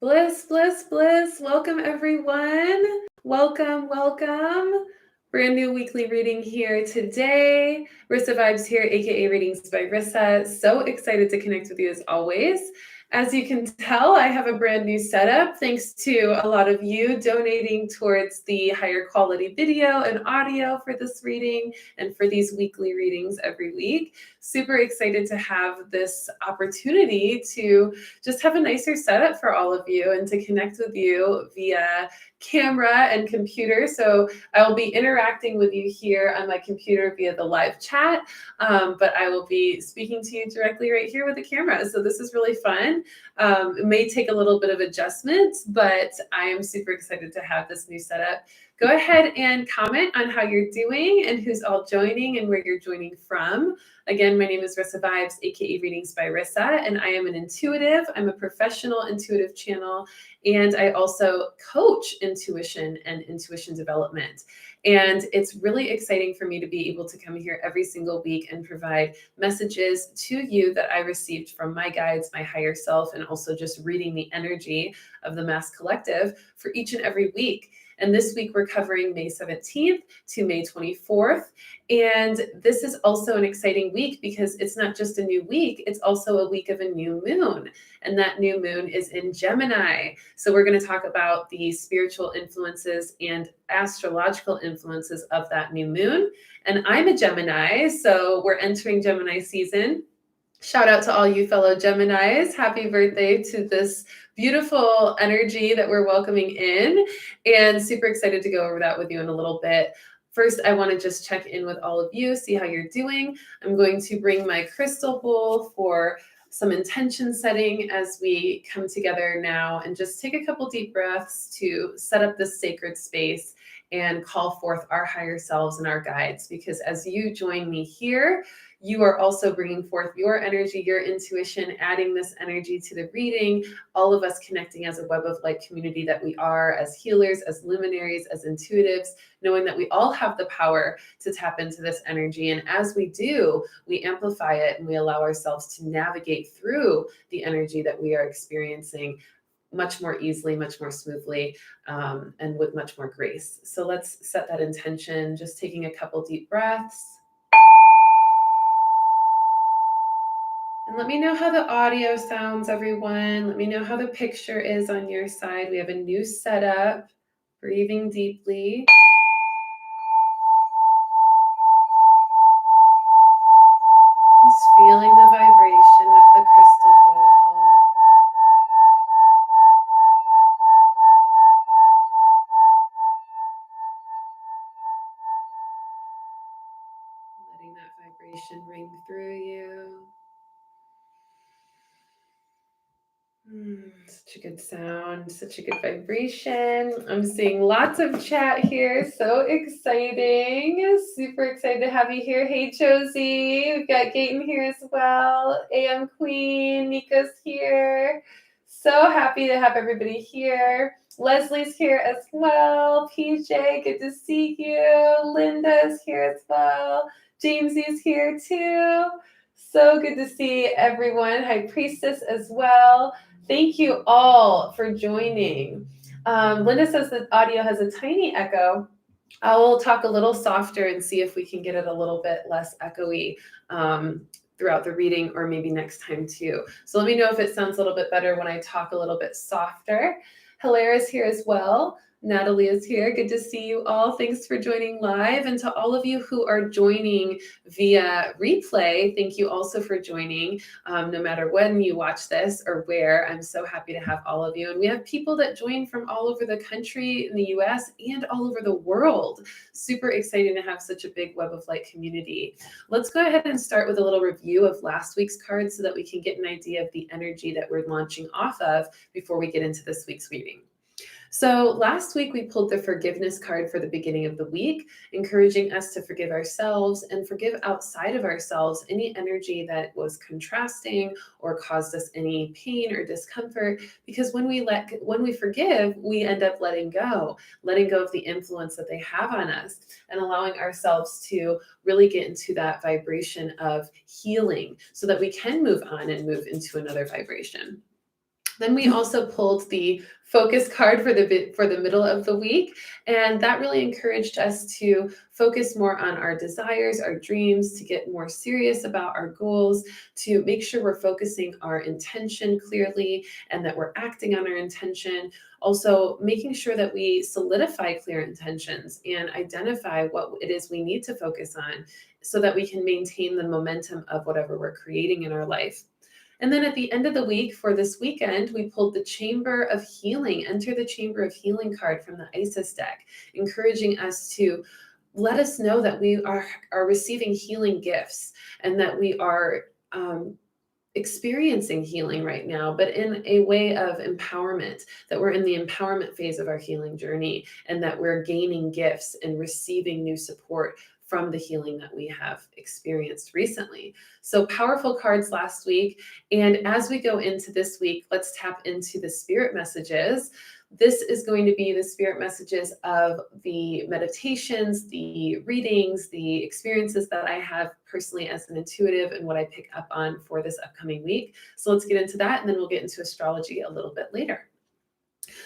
Bliss, bliss, bliss. Welcome, everyone. Welcome. Brand new weekly reading here today. Rissa Vibes here, aka Readings by Rissa. So excited to connect with you as always. As you can tell, I have a brand new setup thanks to a lot of you donating towards the higher quality video and audio for this reading and for these weekly readings every week. Super excited to have this opportunity to just have a nicer setup for all of you and to connect with you via camera and computer. So I will be interacting with you here on my computer via the live chat, but I will be speaking to you directly right here with the camera. So this is really fun. It may take a little bit of adjustment, but I am super excited to have this new setup. Go ahead and comment on how you're doing and who's all joining and where you're joining from. Again, my name is Rissa Vibes, aka Readings by Rissa, and I am an intuitive. I'm a professional intuitive channel, and I also coach intuition and intuition development. And it's really exciting for me to be able to come here every single week and provide messages to you that I received from my guides, my higher self, and also just reading the energy of the Mass Collective for each and every week. And this week we're covering May 17th to May 24th. And this is also an exciting week because it's not just a new week, it's also a week of a new moon. And that new moon is in Gemini. So we're going to talk about the spiritual influences and astrological influences of that new moon. And I'm a Gemini, so we're entering Gemini season. Shout out to all you fellow Geminis. Happy birthday to this beautiful energy that we're welcoming in, and super excited to go over that with you in a little bit. First, I want to just check in with all of you, see how you're doing. I'm going to bring my crystal bowl for some intention setting as we come together now and just take a couple deep breaths to set up this sacred space and call forth our higher selves and our guides, because as you join me here, you are also bringing forth your energy, your intuition, adding this energy to the reading, all of us connecting as a web of light community that we are, as healers, as luminaries, as intuitives, knowing that we all have the power to tap into this energy. And as we do, we amplify it and we allow ourselves to navigate through the energy that we are experiencing much more easily, much more smoothly, and with much more grace. So let's set that intention, just taking a couple deep breaths. And let me know how the audio sounds, everyone. Let me know how the picture is on your side. We have a new setup. Breathing deeply. Just feeling the vibration of the crystal ball. Letting that vibration ring through you. Such a good sound, such a good vibration. I'm seeing lots of chat here. So exciting. Super excited to have you here. Hey, Josie. We've got Gaten here as well. AM Queen. Nico's here. So happy to have everybody here. Leslie's here as well. PJ, good to see you. Linda's here as well. Jamesy's here too. So good to see everyone. High Priestess as well. Thank you all for joining. Linda says that audio has a tiny echo. I will talk a little softer and see if we can get it a little bit less echoey throughout the reading, or maybe next time too. So let me know if it sounds a little bit better when I talk a little bit softer. Hilara's here as well. Natalie is here. Good to see you all. Thanks for joining live. And to all of you who are joining via replay, thank you also for joining. No matter when you watch this or where, I'm so happy to have all of you. And we have people that join from all over the country, in the US, and all over the world. Super exciting to have such a big web of light community. Let's go ahead and start with a little review of last week's cards so that we can get an idea of the energy that we're launching off of before we get into this week's reading. So last week we pulled the forgiveness card for the beginning of the week, encouraging us to forgive ourselves and forgive outside of ourselves any energy that was contrasting or caused us any pain or discomfort. Because when we forgive, we end up letting go of the influence that they have on us and allowing ourselves to really get into that vibration of healing so that we can move on and move into another vibration. Then we also pulled the focus card for the middle of the week, and that really encouraged us to focus more on our desires, our dreams, to get more serious about our goals, to make sure we're focusing our intention clearly and that we're acting on our intention. Also, making sure that we solidify clear intentions and identify what it is we need to focus on so that we can maintain the momentum of whatever we're creating in our life. And then at the end of the week for this weekend, we pulled the Chamber of Healing, Enter the Chamber of Healing card from the Isis deck, encouraging us to let us know that we are receiving healing gifts and that we are experiencing healing right now, but in a way of empowerment, that we're in the empowerment phase of our healing journey and that we're gaining gifts and receiving new support from the healing that we have experienced recently. So powerful cards last week. And as we go into this week, let's tap into the spirit messages. This is going to be the spirit messages of the meditations, the readings, the experiences that I have personally as an intuitive and what I pick up on for this upcoming week. So let's get into that, and then we'll get into astrology a little bit later.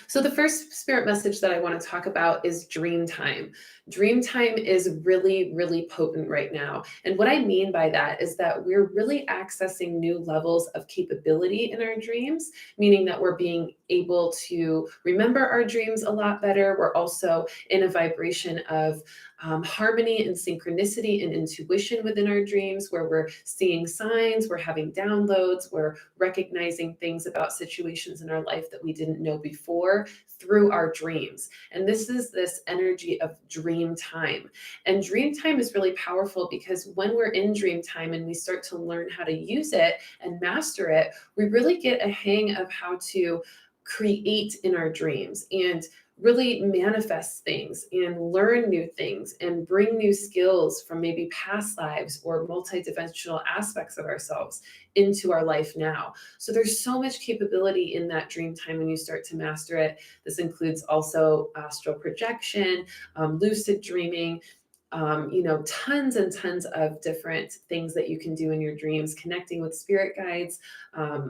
So the first spirit message that I want to talk about is dream time. Dream time is really, really potent right now. And what I mean by that is that we're really accessing new levels of capability in our dreams, meaning that we're being able to remember our dreams a lot better. We're also in a vibration of harmony and synchronicity and intuition within our dreams, where we're seeing signs, we're having downloads, we're recognizing things about situations in our life that we didn't know before through our dreams. And this is this energy of dream time. And dream time is really powerful because when we're in dream time and we start to learn how to use it and master it, we really get a hang of how to create in our dreams and really manifest things and learn new things and bring new skills from maybe past lives or multidimensional aspects of ourselves into our life now. So there's so much capability in that dream time when you start to master it. This includes also astral projection, lucid dreaming, tons and tons of different things that you can do in your dreams, connecting with spirit guides,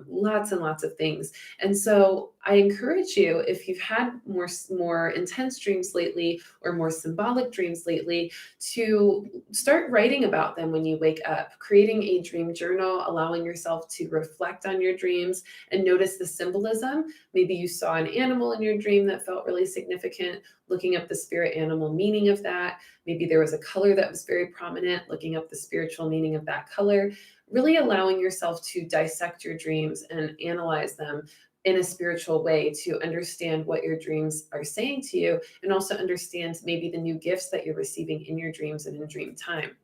lots and lots of things. And so I encourage you, if you've had more intense dreams lately or more symbolic dreams lately, to start writing about them when you wake up, creating a dream journal, allowing yourself to reflect on your dreams and notice the symbolism. Maybe you saw an animal in your dream that felt really significant, looking up the spirit animal meaning of that. Maybe there was a color that was very prominent, looking up the spiritual meaning of that color, really allowing yourself to dissect your dreams and analyze them in a spiritual way to understand what your dreams are saying to you, and also understand maybe the new gifts that you're receiving in your dreams and in dream time.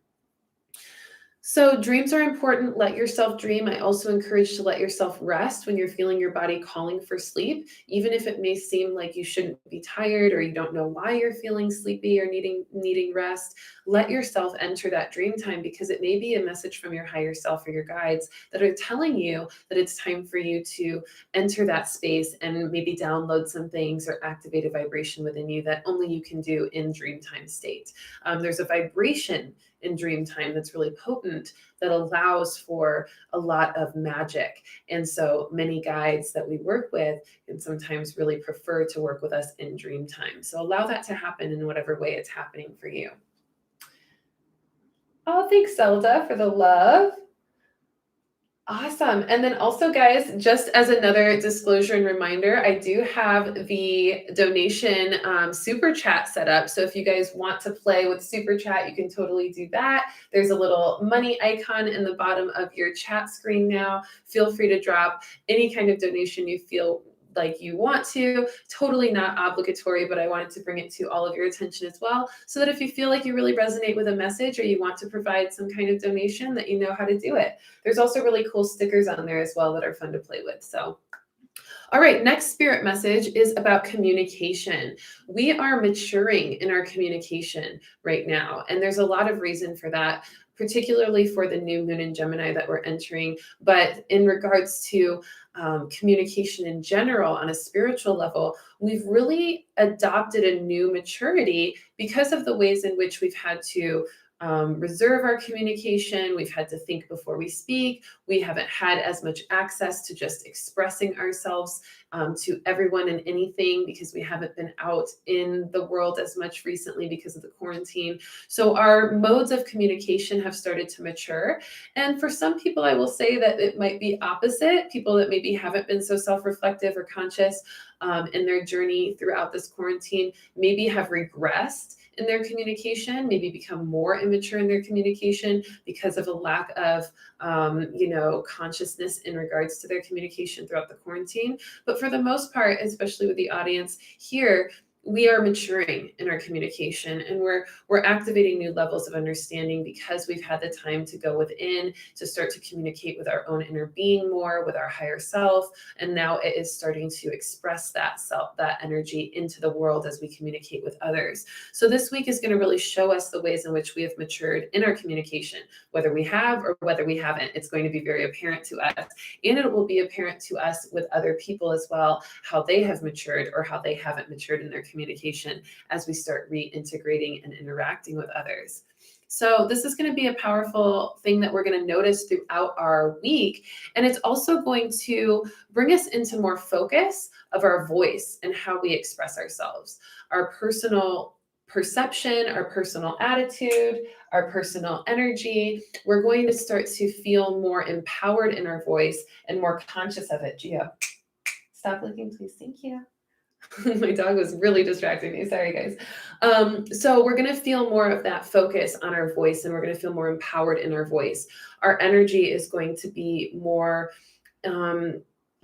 So dreams are important. Let yourself dream. I also encourage to let yourself rest when you're feeling your body calling for sleep, even if it may seem like you shouldn't be tired or you don't know why you're feeling sleepy or needing rest. Let yourself enter that dream time, because it may be a message from your higher self or your guides that are telling you that it's time for you to enter that space and maybe download some things or activate a vibration within you that only you can do in dream time state. There's a vibration in dream time that's really potent, that allows for a lot of magic. And so many guides that we work with can sometimes really prefer to work with us in dream time. So allow that to happen in whatever way it's happening for you. Oh, thanks, Zelda, for the love. Awesome. And then also, guys, just as another disclosure and reminder, I do have the donation super chat set up. So if you guys want to play with super chat, you can totally do that. There's a little money icon in the bottom of your chat screen now. Feel free to drop any kind of donation you feel like you want to. Totally not obligatory, but I wanted to bring it to all of your attention as well, so that if you feel like you really resonate with a message or you want to provide some kind of donation, that you know how to do it. There's also really cool stickers on there as well that are fun to play with. So all right, next spirit message is about communication. We are maturing in our communication right now, and there's a lot of reason for that, particularly for the new moon in Gemini that we're entering. But in regards to communication in general on a spiritual level, we've really adopted a new maturity because of the ways in which we've had to reserve our communication. We've had to think before we speak. We haven't had as much access to just expressing ourselves to everyone and anything because we haven't been out in the world as much recently because of the quarantine. So our modes of communication have started to mature. And for some people, I will say that it might be opposite. People that maybe haven't been so self-reflective or conscious in their journey throughout this quarantine maybe have regressed in their communication, maybe become more immature in their communication because of a lack of, consciousness in regards to their communication throughout the quarantine. But for the most part, especially with the audience here, we are maturing in our communication, and we're activating new levels of understanding because we've had the time to go within to start to communicate with our own inner being more, with our higher self. And now it is starting to express that self, that energy into the world as we communicate with others. So this week is going to really show us the ways in which we have matured in our communication, whether we have or whether we haven't. It's going to be very apparent to us, and it will be apparent to us with other people as well, how they have matured or how they haven't matured in their communication as we start reintegrating and interacting with others. So this is going to be a powerful thing that we're going to notice throughout our week. And it's also going to bring us into more focus of our voice and how we express ourselves, our personal perception, our personal attitude, our personal energy. We're going to start to feel more empowered in our voice and more conscious of it. Gio, stop licking, please. Thank you. My dog was really distracting me. Sorry, guys. So we're going to feel more of that focus on our voice, and we're going to feel more empowered in our voice. Our energy is going to be more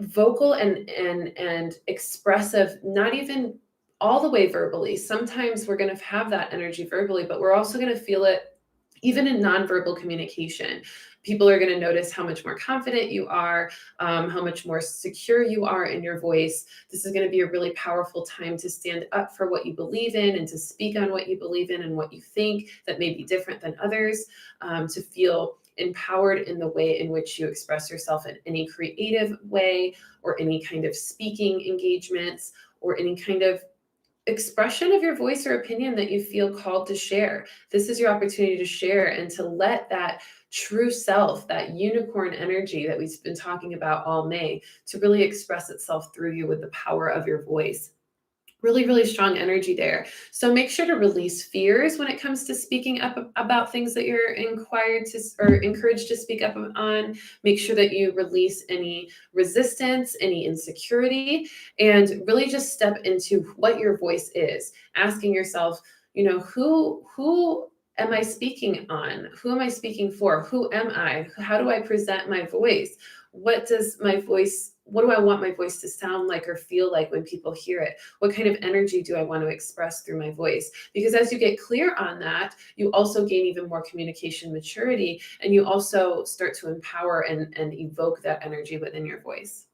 vocal and expressive, not even all the way verbally. Sometimes we're going to have that energy verbally, but we're also going to feel it even in nonverbal communication. People are going to notice how much more confident you are, how much more secure you are in your voice. This is going to be a really powerful time to stand up for what you believe in and to speak on what you believe in and what you think that may be different than others, to feel empowered in the way in which you express yourself in any creative way or any kind of speaking engagements or any kind of expression of your voice or opinion that you feel called to share. This is your opportunity to share and to let that true self, that unicorn energy that we've been talking about all May, to really express itself through you with the power of your voice. Really, really strong energy there. So make sure to release fears when it comes to speaking up about things that you're inquired to or encouraged to speak up on. Make sure that you release any resistance, any insecurity, and really just step into what your voice is. Asking yourself, who am I speaking on? Who am I speaking for? Who am I? How do I present my voice? What do I want my voice to sound like or feel like when people hear it? What kind of energy do I want to express through my voice? Because as you get clear on that, you also gain even more communication maturity, and you also start to empower and evoke that energy within your voice.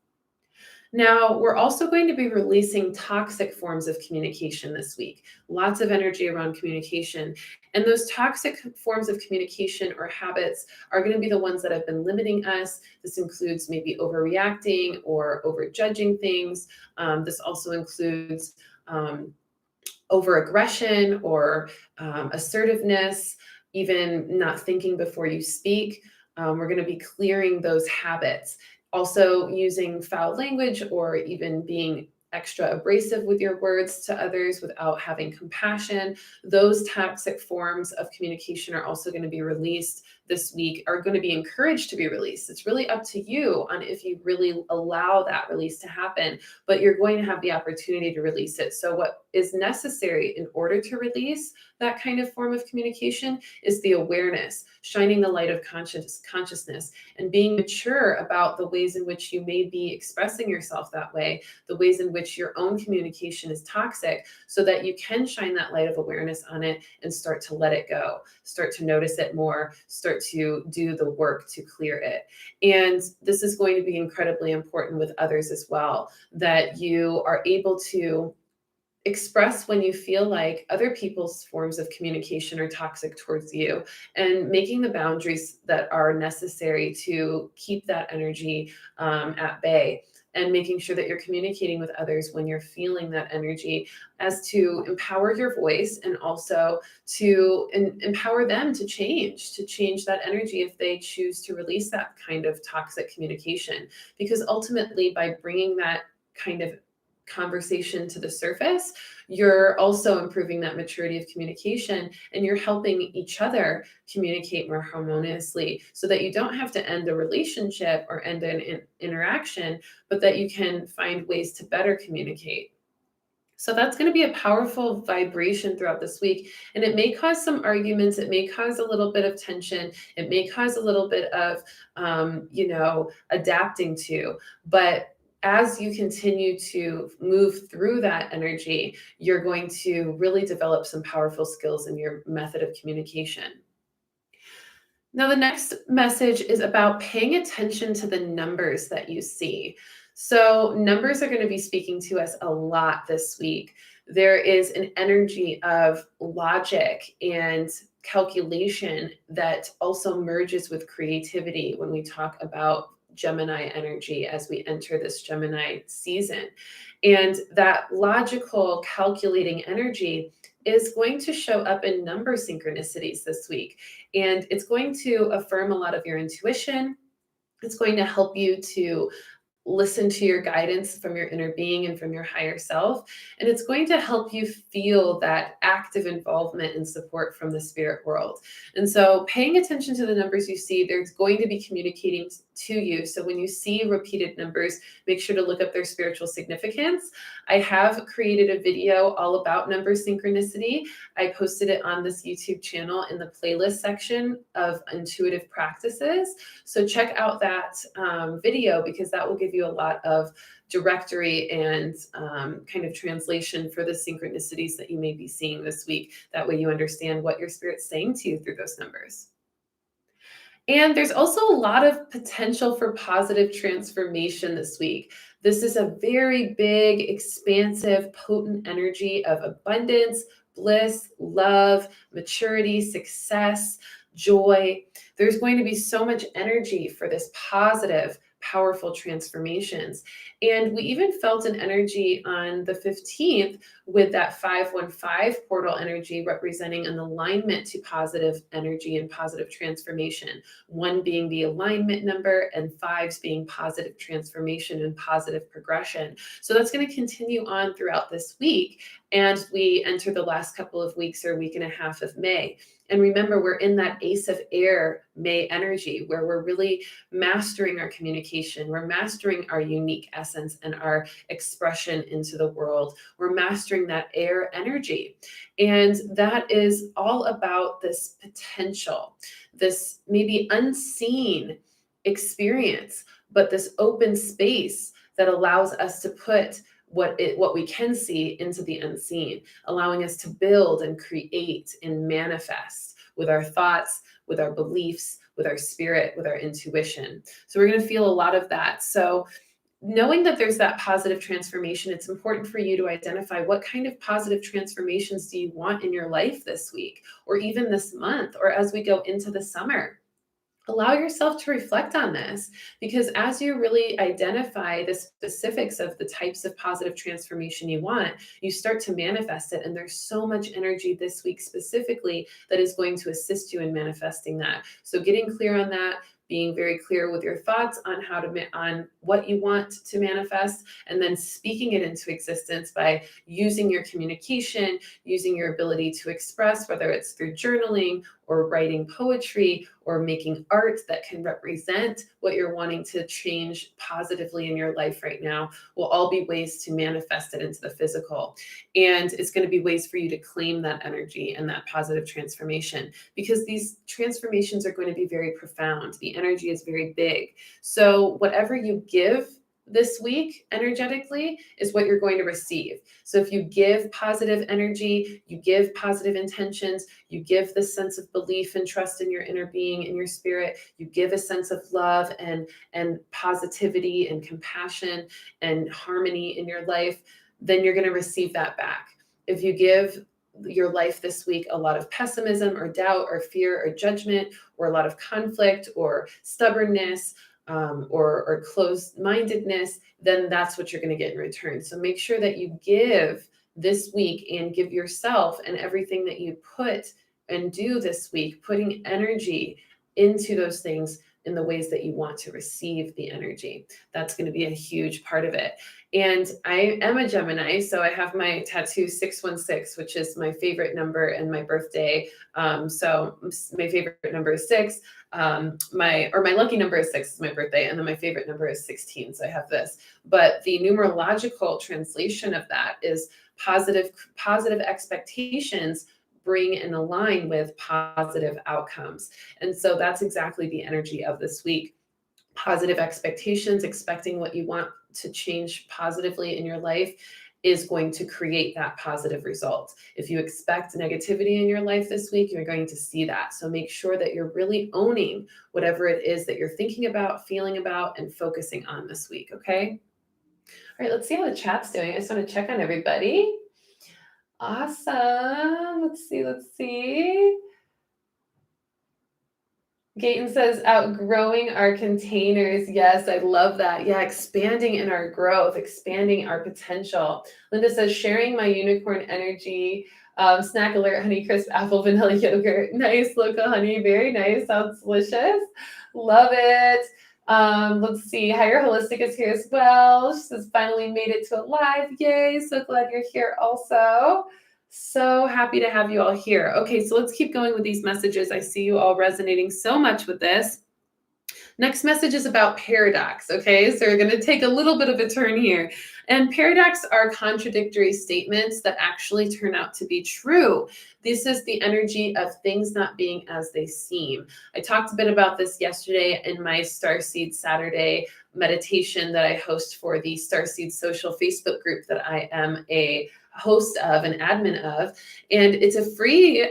Now, we're also going to be releasing toxic forms of communication this week. Lots of energy around communication. And those toxic forms of communication or habits are going to be the ones that have been limiting us. This includes maybe overreacting or overjudging things. This also includes overaggression or assertiveness, even not thinking before you speak. We're going to be clearing those habits. Also using foul language or even being extra abrasive with your words to others without having compassion. Those toxic forms of communication are also going to be released this week, are going to be encouraged to be released. It's really up to you on if you really allow that release to happen, but you're going to have the opportunity to release it. So what is necessary in order to release that kind of form of communication is the awareness, shining the light of consciousness, and being mature about the ways in which you may be expressing yourself that way, the ways in which your own communication is toxic, so that you can shine that light of awareness on it and start to let it go, start to notice it more, start to do the work to clear it. And this is going to be incredibly important with others as well, that you are able to express when you feel like other people's forms of communication are toxic towards you, and making the boundaries that are necessary to keep that energy at bay, and making sure that you're communicating with others when you're feeling that energy, as to empower your voice, and also to empower them to change that energy if they choose to release that kind of toxic communication. Because ultimately, by bringing that kind of conversation to the surface, you're also improving that maturity of communication, and you're helping each other communicate more harmoniously, so that you don't have to end a relationship or end an interaction, but that you can find ways to better communicate. So that's going to be a powerful vibration throughout this week. And it may cause some arguments. It may cause a little bit of tension. It may cause a little bit of, adapting to. But as you continue to move through that energy, you're going to really develop some powerful skills in your method of communication. Now, the next message is about paying attention to the numbers that you see. So numbers are going to be speaking to us a lot this week. There is an energy of logic and calculation that also merges with creativity when we talk about Gemini energy as we enter this Gemini season. And that logical, calculating energy is going to show up in number synchronicities this week. And it's going to affirm a lot of your intuition. It's going to help you to listen to your guidance from your inner being and from your higher self. And it's going to help you feel that active involvement and support from the spirit world. And so paying attention to the numbers you see, there's going to be communicating to you. So when you see repeated numbers, make sure to look up their spiritual significance. I have created a video all about number synchronicity. I posted it on this YouTube channel in the playlist section of intuitive practices. So check out that video, because that will give you a lot of directory and kind of translation for the synchronicities that you may be seeing this week. That way you understand what your spirit's saying to you through those numbers. And there's also a lot of potential for positive transformation this week. This is a very big, expansive, potent energy of abundance, bliss, love, maturity, success, joy. There's going to be so much energy for this positive, powerful transformations. And we even felt an energy on the 15th with that 515 portal energy, representing an alignment to positive energy and positive transformation. 1 being the alignment number, and 5s being positive transformation and positive progression. So that's going to continue on throughout this week. And we enter the last couple of weeks or week and a half of May. And remember, we're in that Ace of Air May energy, where we're really mastering our communication. We're mastering our unique essence and our expression into the world. We're mastering that air energy. And that is all about this potential, this maybe unseen experience, but this open space that allows us to put what we can see into the unseen, allowing us to build and create and manifest with our thoughts, with our beliefs, with our spirit, with our intuition. So we're going to feel a lot of that. So knowing that there's that positive transformation, it's important for you to identify what kind of positive transformations do you want in your life this week, or even this month, or as we go into the summer. Allow yourself to reflect on this, because as you really identify the specifics of the types of positive transformation you want, you start to manifest it. And there's so much energy this week specifically that is going to assist you in manifesting that. So getting clear on that, being very clear with your thoughts on on what you want to manifest, and then speaking it into existence by using your communication, using your ability to express, whether it's through journaling or writing poetry or making art that can represent what you're wanting to change positively in your life right now, will all be ways to manifest it into the physical. And it's going to be ways for you to claim that energy and that positive transformation, because these transformations are going to be very profound. The energy is very big. So whatever you give this week energetically is what you're going to receive. So if you give positive energy, you give positive intentions, you give this sense of belief and trust in your inner being, in your spirit, you give a sense of love and positivity and compassion and harmony in your life, then you're going to receive that back. if you give your life this week a lot of pessimism or doubt or fear or judgment or a lot of conflict or stubbornness, or closed-mindedness, then that's what you're going to get in return. So make sure that you give this week and give yourself and everything that you put and do this week, putting energy into those things in the ways that you want to receive the energy. That's going to be a huge part of it. And I am a Gemini, so I have my tattoo 616, which is my favorite number and my birthday. So my favorite number is 6. My lucky number is 6 is my birthday, and then my favorite number is 16. So I have this. But the numerological translation of that is positive expectations bring and align with positive outcomes. And so that's exactly the energy of this week. Positive expectations, expecting what you want to change positively in your life is going to create that positive result. If you expect negativity in your life this week, you're going to see that. So make sure that you're really owning whatever it is that you're thinking about, feeling about, and focusing on this week, okay? All right, let's see how the chat's doing. I just want to check on everybody. Awesome. Let's see. Gayton says, outgrowing our containers. Yes, I love that. Yeah, expanding in our growth, expanding our potential. Linda says, sharing my unicorn energy. Snack alert, honey crisp apple vanilla yogurt. Nice, local honey. Very nice. Sounds delicious. Love it. Let's see. Higher Holistic is here as well. She says, finally made it to a live. Yay. So glad you're here also. So happy to have you all here. Okay, so let's keep going with these messages. I see you all resonating so much with this. Next message is about paradox, okay? So we're going to take a little bit of a turn here. And paradox are contradictory statements that actually turn out to be true. This is the energy of things not being as they seem. I talked a bit about this yesterday in my Starseed Saturday meditation that I host for the Starseed Social Facebook group that I am a host of, an admin of, and it's a free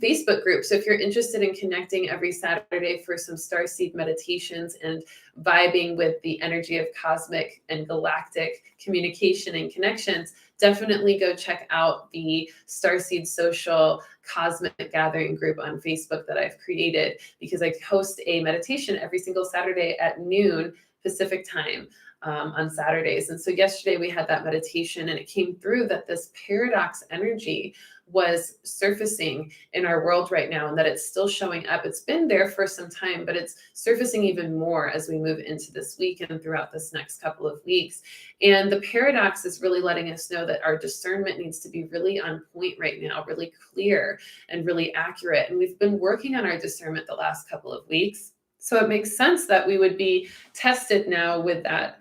Facebook group. So if you're interested in connecting every Saturday for some starseed meditations and vibing with the energy of cosmic and galactic communication and connections, definitely go check out the Starseed Social Cosmic Gathering group on Facebook that I've created, because I host a meditation every single Saturday at noon Pacific time. On Saturdays. And so yesterday we had that meditation, and it came through that this paradox energy was surfacing in our world right now, and that it's still showing up. It's been there for some time, but it's surfacing even more as we move into this week and throughout this next couple of weeks. And the paradox is really letting us know that our discernment needs to be really on point right now, really clear and really accurate. And we've been working on our discernment the last couple of weeks. So it makes sense that we would be tested now with that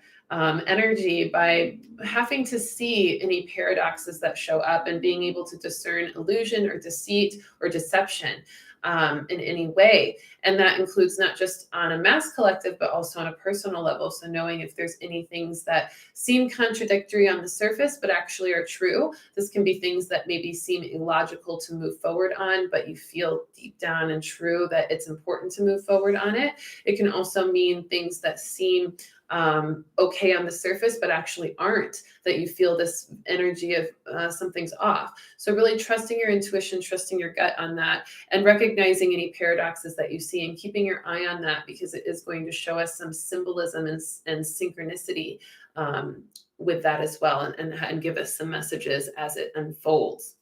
energy by having to see any paradoxes that show up and being able to discern illusion or deceit or deception in any way. And that includes not just on a mass collective, but also on a personal level. So knowing if there's any things that seem contradictory on the surface, but actually are true. This can be things that maybe seem illogical to move forward on, but you feel deep down and true that it's important to move forward on it. It can also mean things that seem okay on the surface, but actually aren't, that you feel this energy of something's off. So really trusting your intuition, trusting your gut on that, and recognizing any paradoxes that you see and keeping your eye on that, because it is going to show us some symbolism and synchronicity with that as well, and give us some messages as it unfolds.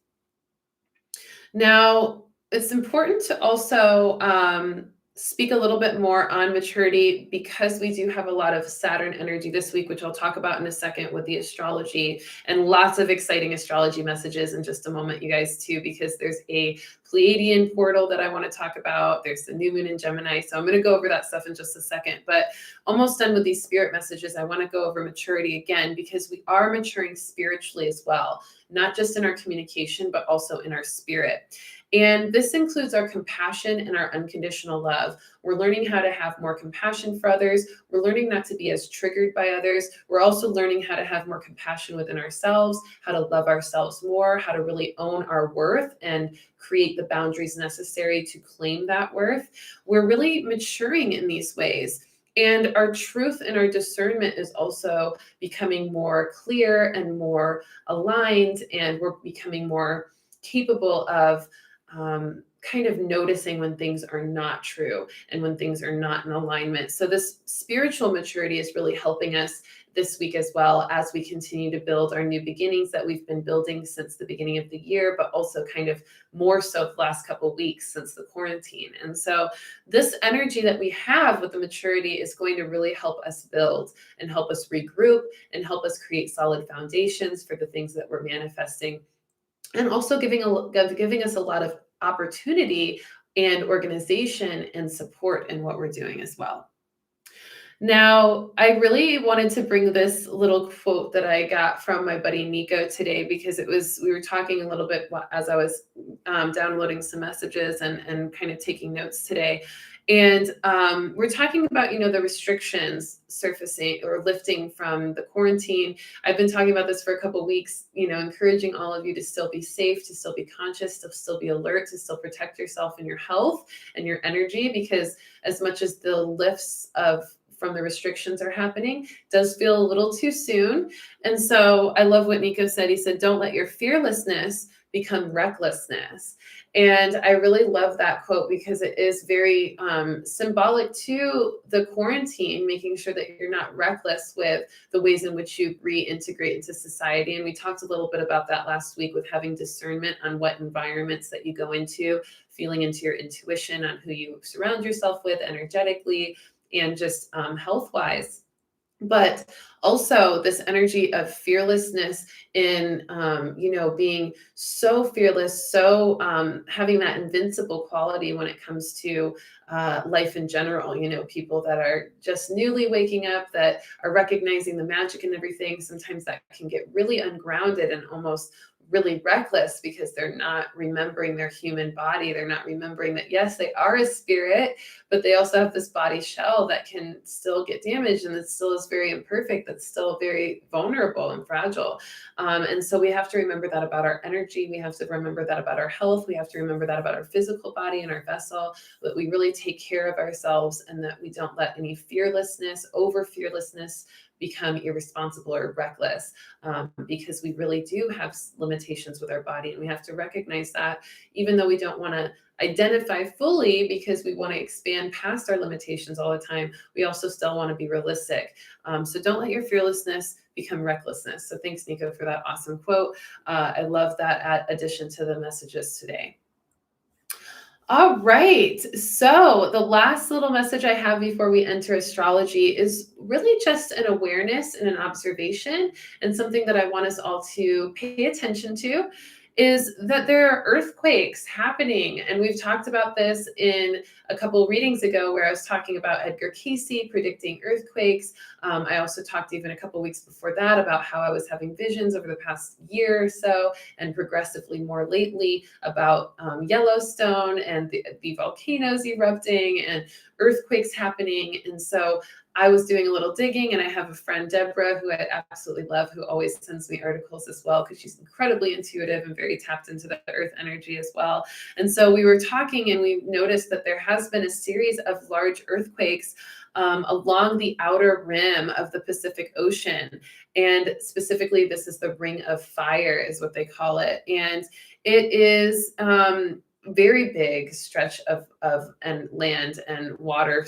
Now, it's important to also speak a little bit more on maturity, because we do have a lot of Saturn energy this week, which I'll talk about in a second with the astrology, and lots of exciting astrology messages in just a moment, you guys, too, because there's a Pleiadian Portal that I want to talk about. There's the new moon in Gemini. So I'm going to go over that stuff in just a second, but almost done with these spirit messages. I want to go over maturity again, because we are maturing spiritually as well, not just in our communication, but also in our spirit. And this includes our compassion and our unconditional love. We're learning how to have more compassion for others. We're learning not to be as triggered by others. We're also learning how to have more compassion within ourselves, how to love ourselves more, how to really own our worth and create the boundaries necessary to claim that worth. We're really maturing in these ways. And our truth and our discernment is also becoming more clear and more aligned, and we're becoming more capable of kind of noticing when things are not true and when things are not in alignment. So this spiritual maturity is really helping us this week as well, as we continue to build our new beginnings that we've been building since the beginning of the year, but also kind of more so the last couple of weeks since the quarantine. And so this energy that we have with the maturity is going to really help us build and help us regroup and help us create solid foundations for the things that we're manifesting, and also giving us a lot of opportunity and organization and support in what we're doing as well. Now, I really wanted to bring this little quote that I got from my buddy Nico today, because we were talking a little bit as I was downloading some messages and kind of taking notes today. And we're talking about, the restrictions surfacing or lifting from the quarantine. I've been talking about this for a couple of weeks, encouraging all of you to still be safe, to still be conscious, to still be alert, to still protect yourself and your health and your energy, because as much as the lifts from the restrictions are happening, does feel a little too soon. And so I love what Nico said. He said, don't let your fearlessness become recklessness. And I really love that quote, because it is very symbolic to the quarantine, making sure that you're not reckless with the ways in which you reintegrate into society. And we talked a little bit about that last week, with having discernment on what environments that you go into, feeling into your intuition on who you surround yourself with energetically and just health-wise. But also this energy of fearlessness in, being so fearless, so having that invincible quality when it comes to life in general. People that are just newly waking up, that are recognizing the magic and everything, sometimes that can get really ungrounded and almost really reckless, because they're not remembering their human body. They're not remembering that, yes, they are a spirit, but they also have this body shell that can still get damaged, and it still is very imperfect. That's still very vulnerable and fragile. And so we have to remember that about our energy. We have to remember that about our health. We have to remember that about our physical body and our vessel, that we really take care of ourselves, and that we don't let any over fearlessness become irresponsible or reckless, because we really do have limitations with our body, and we have to recognize that, even though we don't want to identify fully, because we want to expand past our limitations all the time, we also still want to be realistic. So don't let your fearlessness become recklessness. So thanks, Nico, for that awesome quote. I love that addition to the messages today. All right. So the last little message I have before we enter astrology is really just an awareness and an observation, and something that I want us all to pay attention to, is that there are earthquakes happening. And we've talked about this in a couple of readings ago, where I was talking about Edgar Cayce predicting earthquakes. I also talked even a couple of weeks before that about how I was having visions over the past year or so, and progressively more lately, about Yellowstone and the volcanoes erupting and earthquakes happening. And so I was doing a little digging, and I have a friend, Deborah, who I absolutely love, who always sends me articles as well, because she's incredibly intuitive and very tapped into the earth energy as well. And so we were talking, and we noticed that there has been a series of large earthquakes along the outer rim of the Pacific Ocean. And specifically, this is the Ring of Fire is what they call it. And it is very big stretch of and land and water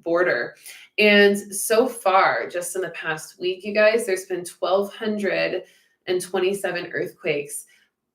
border. And so far, just in the past week, you guys, there's been 1,227 earthquakes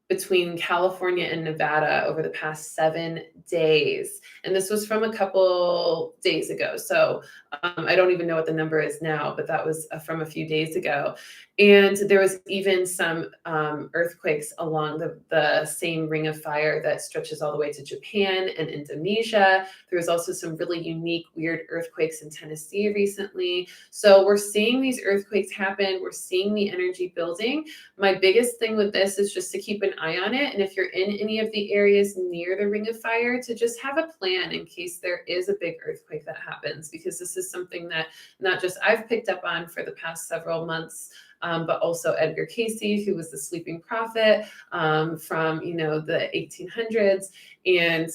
between California and Nevada over the past 7 days. And this was from a couple days ago. So I don't even know what the number is now, but that was from a few days ago. And there was even some earthquakes along the same Ring of Fire that stretches all the way to Japan and Indonesia. There was also some really unique, weird earthquakes in Tennessee recently. So we're seeing these earthquakes happen. We're seeing the energy building. My biggest thing with this is just to keep an eye on it. And if you're in any of the areas near the Ring of Fire, to just have a plan in case there is a big earthquake that happens, because this is something that not just I've picked up on for the past several months, but also Edgar Cayce, who was the sleeping prophet from, the 1800s. And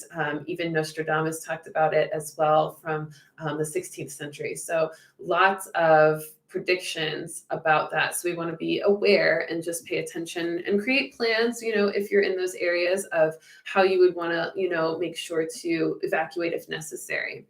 even Nostradamus talked about it as well from the 16th century. So lots of predictions about that. So we want to be aware and just pay attention and create plans, if you're in those areas, of how you would want to, make sure to evacuate if necessary.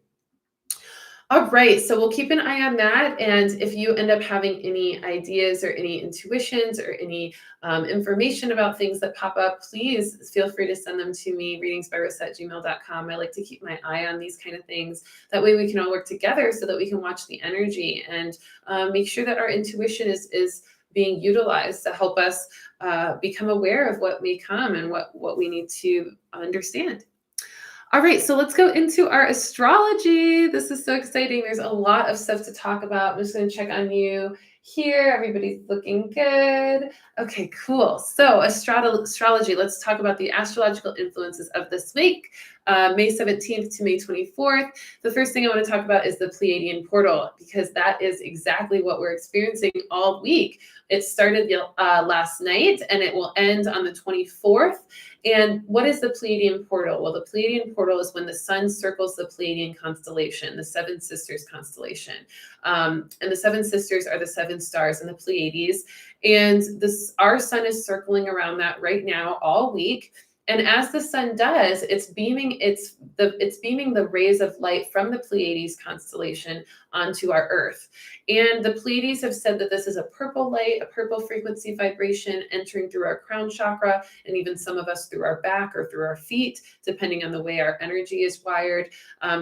All right, so we'll keep an eye on that. And if you end up having any ideas or any intuitions or any information about things that pop up, please feel free to send them to me, readingsbyrissa@gmail.com. I like to keep my eye on these kind of things. That way we can all work together so that we can watch the energy and make sure that our intuition is being utilized to help us become aware of what may come and what we need to understand. All right, so let's go into our astrology. This is so exciting. There's a lot of stuff to talk about. I'm just going to check on you here. Everybody's looking good. Okay, cool. So astrology, let's talk about the astrological influences of this week, May 17th to May 24th. The first thing I want to talk about is the Pleiadian Portal, because that is exactly what we're experiencing all week. It started last night and it will end on the 24th. And what is the Pleiadian Portal? Well, the Pleiadian Portal is when the sun circles the Pleiadian constellation, the Seven Sisters constellation. And the Seven Sisters are the seven stars in the Pleiades. And our sun is circling around that right now all week. And as the sun does, it's beaming the rays of light from the Pleiades constellation onto our Earth. And the Pleiades have said that this is a purple light, a purple frequency vibration entering through our crown chakra, and even some of us through our back or through our feet, depending on the way our energy is wired.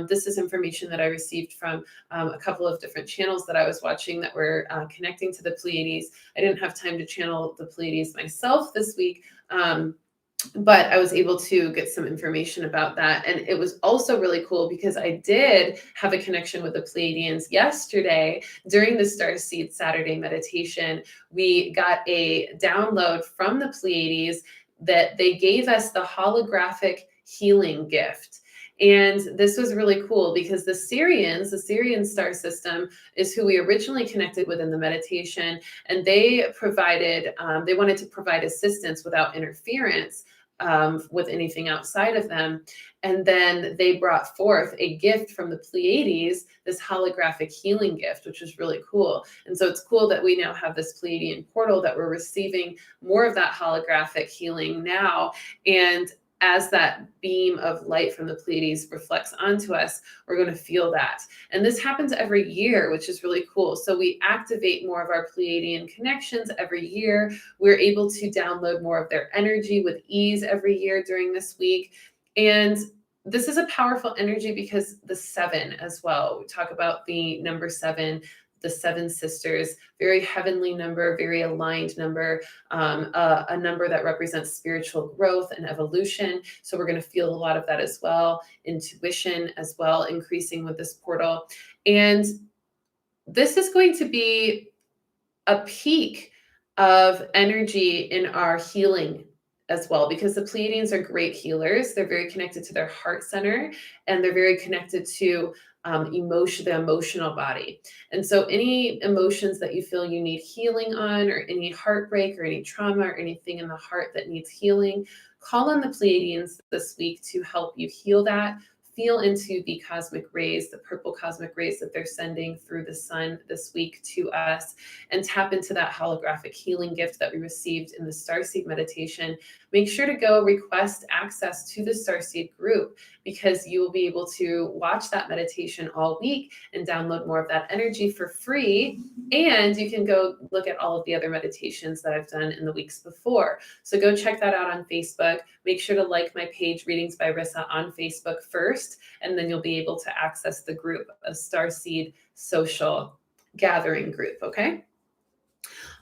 This is information that I received from a couple of different channels that I was watching that were connecting to the Pleiades. I didn't have time to channel the Pleiades myself this week, but I was able to get some information about that. And it was also really cool because I did have a connection with the Pleiadians yesterday during the Starseed Saturday meditation. We got a download from the Pleiades that they gave us the holographic healing gift. And this was really cool because the Syrian star system is who we originally connected with in the meditation. And they wanted to provide assistance without interference with anything outside of them. And then they brought forth a gift from the Pleiades, this holographic healing gift, which was really cool. And so it's cool that we now have this Pleiadian portal that we're receiving more of that holographic healing now. And as that beam of light from the Pleiades reflects onto us, we're going to feel that. And this happens every year, which is really cool. So we activate more of our Pleiadian connections every year. We're able to download more of their energy with ease every year during this week. And this is a powerful energy because the seven as well. We talk about the number seven, the seven sisters, very heavenly number, very aligned number, a number that represents spiritual growth and evolution. So we're going to feel a lot of that as well. Intuition as well, increasing with this portal. And this is going to be a peak of energy in our healing as well, because the Pleiadians are great healers. They're very connected to their heart center, and they're very connected to the emotional body. And so any emotions that you feel you need healing on, or any heartbreak or any trauma or anything in the heart that needs healing, call on the Pleiadians this week to help you heal that. Feel into the cosmic rays, the purple cosmic rays that they're sending through the sun this week to us, and tap into that holographic healing gift that we received in the Starseed meditation. Make sure to go request access to the Starseed group, because you will be able to watch that meditation all week and download more of that energy for free. And you can go look at all of the other meditations that I've done in the weeks before. So go check that out on Facebook. Make sure to like my page, Readings by Rissa, on Facebook first, and then you'll be able to access the group, a Starseed social gathering group, okay?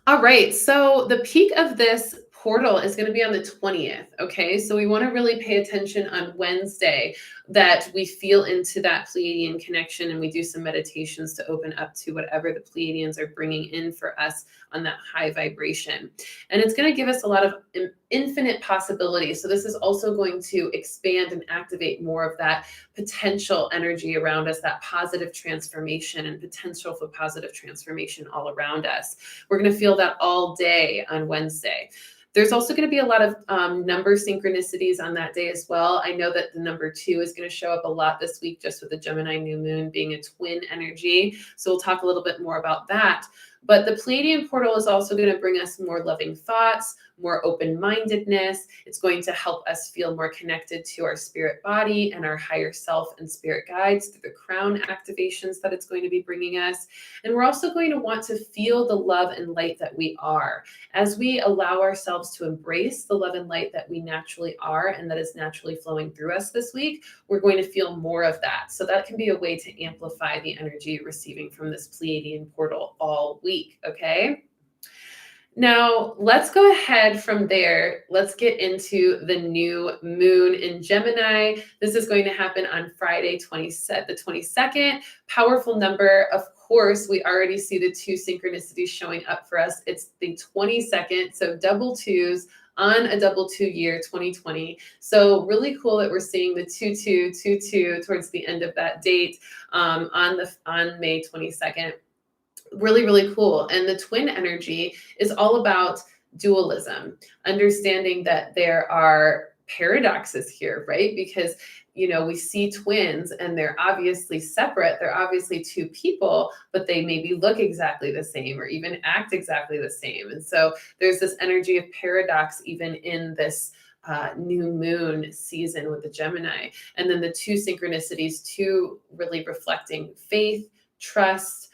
All right, so the peak of this portal is going to be on the 20th, okay? So we want to really pay attention on Wednesday. that we feel into that Pleiadian connection, and we do some meditations to open up to whatever the Pleiadians are bringing in for us on that high vibration. And it's going to give us a lot of infinite possibilities. So this is also going to expand and activate more of that potential energy around us, that positive transformation and potential for positive transformation all around us. We're going to feel that all day on Wednesday. There's also going to be a lot of number synchronicities on that day as well. I know that the number 2 is going to show up a lot this week, just with the Gemini new moon being a twin energy. So we'll talk a little bit more about that. But the Pleiadian portal is also going to bring us more loving thoughts, more open-mindedness. It's going to help us feel more connected to our spirit body and our higher self and spirit guides through the crown activations that it's going to be bringing us. And we're also going to want to feel the love and light that we are. As we allow ourselves to embrace the love and light that we naturally are and that is naturally flowing through us this week, we're going to feel more of that. So that can be a way to amplify the energy you're receiving from this Pleiadian portal all week, okay? Now, let's go ahead from there. Let's get into the new moon in Gemini. This is going to happen on Friday, the 22nd. Powerful number. Of course, we already see the 2 synchronicities showing up for us. It's the 22nd, so double 2s on a double 2 year, 2020. So really cool that we're seeing the 2222 towards the end of that date on May 22nd. Really, really cool. And the twin energy is all about dualism, understanding that there are paradoxes here, right? Because, you know, we see twins and they're obviously separate. They're obviously 2 people, but they maybe look exactly the same or even act exactly the same. And so there's this energy of paradox even in this new moon season with the Gemini. And then the 2 synchronicities, 2 really reflecting faith, trust,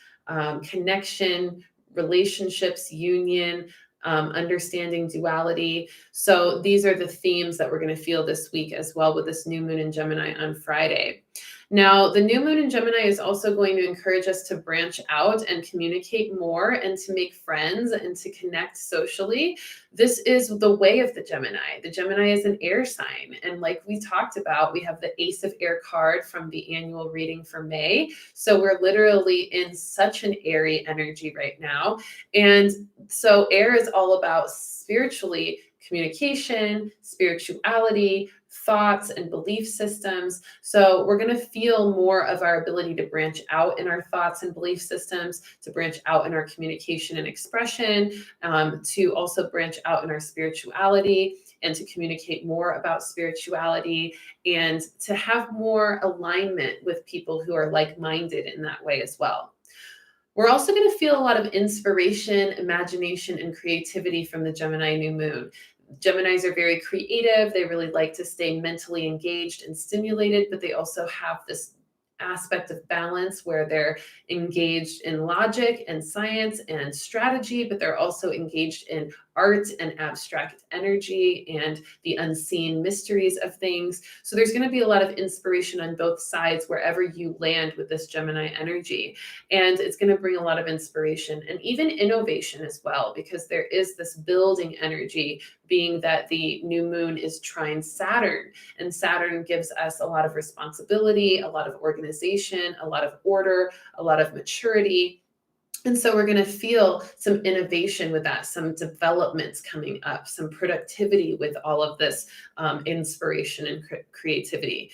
connection, relationships, union, understanding duality. So these are the themes that we're going to feel this week as well with this new moon in Gemini on Friday. Now, the new moon in Gemini is also going to encourage us to branch out and communicate more and to make friends and to connect socially. This is the way of the Gemini. The Gemini is an air sign. And like we talked about, we have the Ace of Air card from the annual reading for May. So we're literally in such an airy energy right now. And so air is all about spiritually communication, spirituality, thoughts and belief systems. So we're going to feel more of our ability to branch out in our thoughts and belief systems, to branch out in our communication and expression, to also branch out in our spirituality and to communicate more about spirituality and to have more alignment with people who are like-minded in that way as well. We're also going to feel a lot of inspiration, imagination, and creativity from the Gemini new moon. Geminis are very creative. They really like to stay mentally engaged and stimulated, but they also have this aspect of balance where they're engaged in logic and science and strategy, but they're also engaged in art and abstract energy and the unseen mysteries of things. So there's going to be a lot of inspiration on both sides wherever you land with this Gemini energy. And it's going to bring a lot of inspiration and even innovation as well, because there is this building energy, being that the new moon is trine Saturn, and Saturn gives us a lot of responsibility, a lot of organization, a lot of order, a lot of maturity. And so we're going to feel some innovation with that, some developments coming up, some productivity with all of this inspiration and creativity.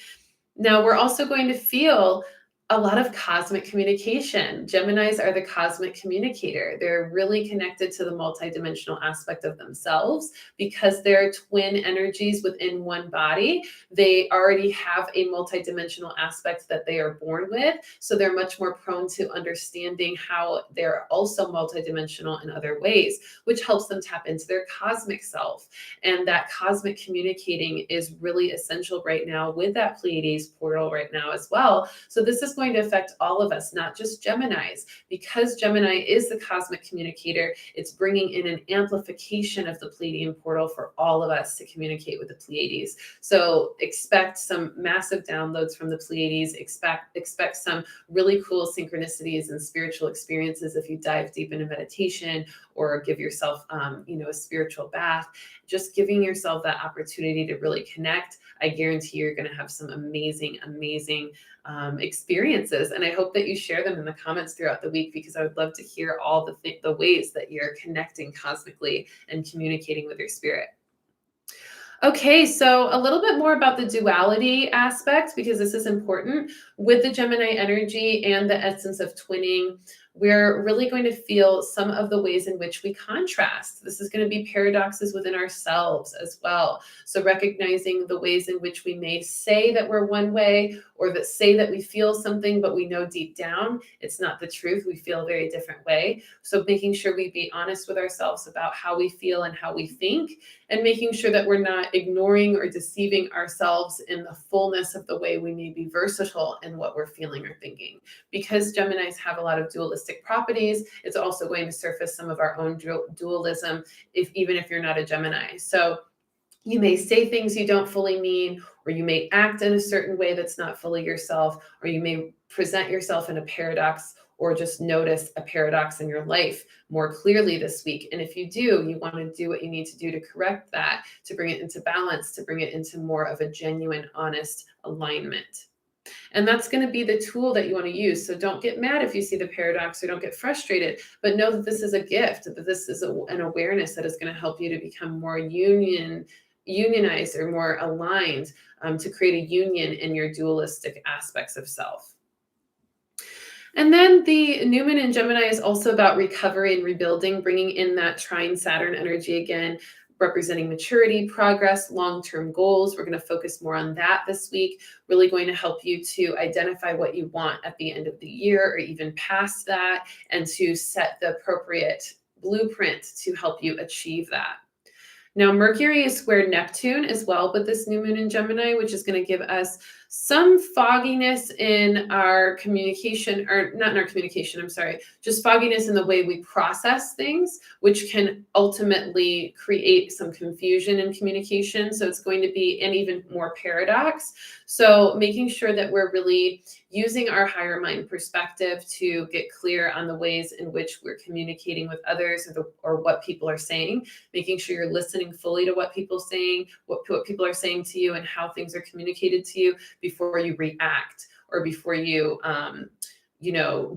Now, we're also going to feel a lot of cosmic communication. Geminis are the cosmic communicator. They're really connected to the multidimensional aspect of themselves because they're twin energies within one body. They already have a multidimensional aspect that they are born with. So they're much more prone to understanding how they're also multidimensional in other ways, which helps them tap into their cosmic self. And that cosmic communicating is really essential right now with that Pleiades portal right now as well. So this is going to affect all of us, not just Geminis. Because Gemini is the cosmic communicator, it's bringing in an amplification of the Pleiadian portal for all of us to communicate with the Pleiades. So expect some massive downloads from the Pleiades, expect some really cool synchronicities and spiritual experiences if you dive deep into meditation or give yourself, a spiritual bath. Just giving yourself that opportunity to really connect. I guarantee you're going to have some amazing experiences. And I hope that you share them in the comments throughout the week, because I would love to hear all the ways that you're connecting cosmically and communicating with your spirit. Okay, so a little bit more about the duality aspect, because this is important. With the Gemini energy and the essence of twinning, we're really going to feel some of the ways in which we contrast. This is going to be paradoxes within ourselves as well. So recognizing the ways in which we may say that we're one way, or that say that we feel something, but we know deep down it's not the truth. We feel a very different way. So making sure we be honest with ourselves about how we feel and how we think, and making sure that we're not ignoring or deceiving ourselves in the fullness of the way we may be versatile in what we're feeling or thinking. Because Geminis have a lot of dualistic properties, it's also going to surface some of our own dualism, even if you're not a Gemini. So you may say things you don't fully mean, or you may act in a certain way that's not fully yourself, or you may present yourself in a paradox, or just notice a paradox in your life more clearly this week. And if you do, you want to do what you need to do to correct that, to bring it into balance, to bring it into more of a genuine, honest alignment. And that's going to be the tool that you want to use. So don't get mad if you see the paradox, or don't get frustrated, but know that this is a gift, that this is an awareness that is going to help you to become more unionized or more aligned, to create a union in your dualistic aspects of self. And then the new moon in Gemini is also about recovery and rebuilding, bringing in that trine Saturn energy again, representing maturity, progress, long-term goals. We're going to focus more on that this week, really going to help you to identify what you want at the end of the year, or even past that, and to set the appropriate blueprint to help you achieve that. Now, Mercury is squared Neptune as well with this new moon in Gemini, which is going to give us some fogginess in our communication, or not in our communication, just fogginess in the way we process things, which can ultimately create some confusion in communication. So it's going to be an even more paradox. So making sure that we're really using our higher mind perspective to get clear on the ways in which we're communicating with others, or what people are saying, making sure you're listening fully to what people are saying, what people are saying to you, and how things are communicated to you before you react, or before you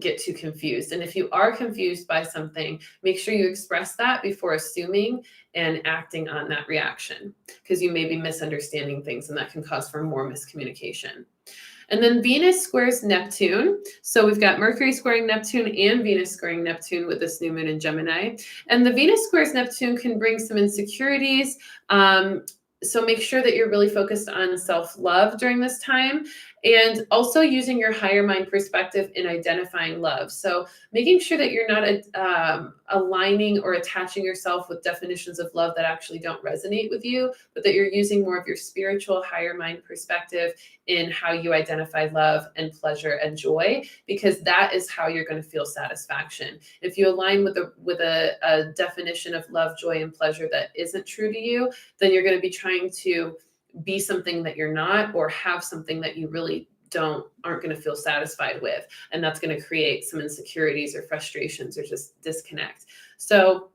get too confused. And if you are confused by something, make sure you express that before assuming and acting on that reaction, because you may be misunderstanding things, and that can cause for more miscommunication. And then Venus squares Neptune. So we've got Mercury squaring Neptune and Venus squaring Neptune with this new moon in Gemini. And the Venus squares Neptune can bring some insecurities. So make sure that you're really focused on self-love during this time, and also using your higher mind perspective in identifying love. So making sure that you're not aligning or attaching yourself with definitions of love that actually don't resonate with you, but that you're using more of your spiritual higher mind perspective in how you identify love and pleasure and joy, because that is how you're going to feel satisfaction. If you align with a definition of love, joy, and pleasure that isn't true to you, then you're going to be trying to be something that you're not, or have something that you really aren't going to feel satisfied with. And that's going to create some insecurities or frustrations or just disconnect. So